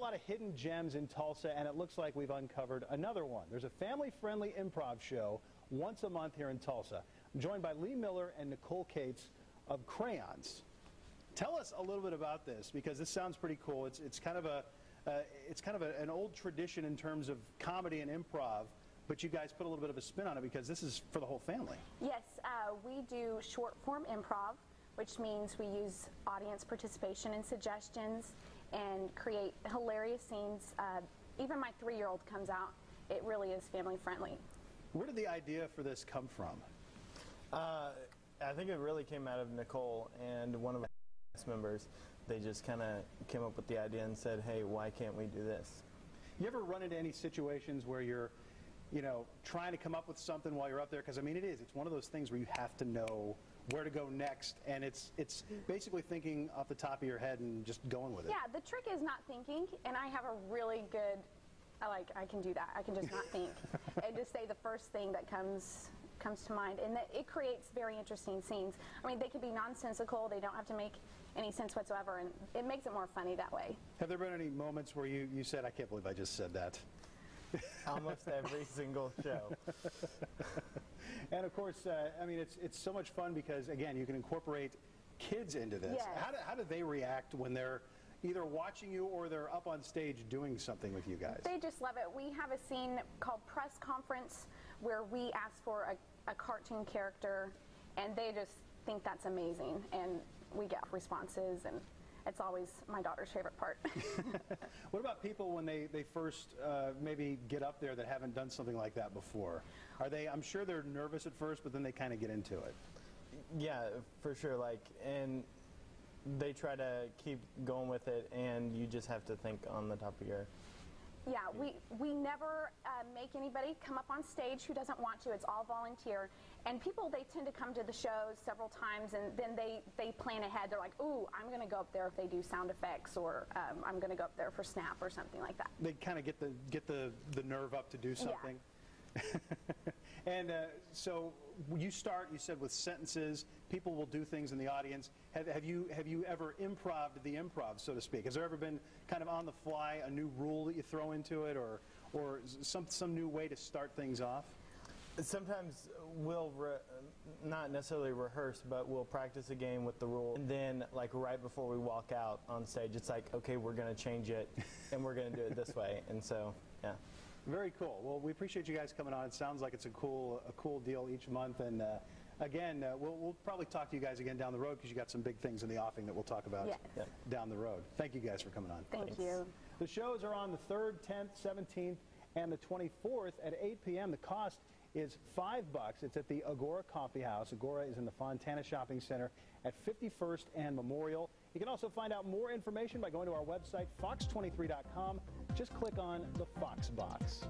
lot of hidden gems in Tulsa, and it looks like we've uncovered another one. There's a family-friendly improv show once a month here in Tulsa. I'm joined by Lee Miller and Nicole Cates of Crayons. Tell us a little bit about this, because this sounds pretty cool. It's kind of an old tradition in terms of comedy and improv, but you guys put a little bit of a spin on it because this is for the whole family. Yes, we do short-form improv, which means we use audience participation and suggestions and create hilarious scenes. Even my 3-year-old comes out. It really is family-friendly. Where did the idea for this come from? I think it really came out of Nicole and one of our cast members. They just kind of came up with the idea and said, hey, why can't we do this? You ever run into any situations where you're, trying to come up with something while you're up there? Because, I mean, it's one of those things where you have to know where to go next, and it's basically thinking off the top of your head and just going with it. Yeah, the trick is not thinking, and I have a really good, I can do that. I can just not think and just say the first thing that comes to mind, and it creates very interesting scenes. I mean, they could be nonsensical. They don't have to make any sense whatsoever, and it makes it more funny that way. Have there been any moments where you said, I can't believe I just said that? Almost every single show. And of course, I mean, it's so much fun because, again, you can incorporate kids into this. Yes. How do they react when they're either watching you or they're up on stage doing something with you guys? They just love it. We have a scene called Press Conference where we ask for a cartoon character, and they just think that's amazing, and we get responses, and it's always my daughter's favorite part. What about people when they first maybe get up there that haven't done something like that before? I'm sure they're nervous at first, but then they kind of get into it. Yeah, for sure. And they try to keep going with it, and you just have to think on the top of your... Yeah, we never make anybody come up on stage who doesn't want to. It's all volunteer. And people, they tend to come to the shows several times, and then they plan ahead. They're like, ooh, I'm going to go up there if they do sound effects, or I'm going to go up there for snap or something like that. They kind of get the nerve up to do something. Yeah. And so you said, with sentences. People will do things in the audience. Have you ever improv'd the improv, so to speak? Has there ever been kind of on the fly a new rule that you throw into it, or some new way to start things off? Sometimes we'll not necessarily rehearse, but we'll practice a game with the rule, and then right before we walk out on stage, it's like, okay, we're going to change it, and we're going to do it this way. And so, yeah. Very cool. Well, we appreciate you guys coming on. It sounds like it's a cool deal each month, and again, we'll probably talk to you guys again down the road because you got some big things in the offing that we'll talk about down the road. Thank you guys for coming on. Thanks. You. The shows are on the 3rd, 10th, 17th, and the 24th at 8 p.m. The cost is $5. It's at the Agora Coffee House. Agora is in the Fontana Shopping Center at 51st and Memorial. You can also find out more information by going to our website, fox23.com. Just click on the Fox box.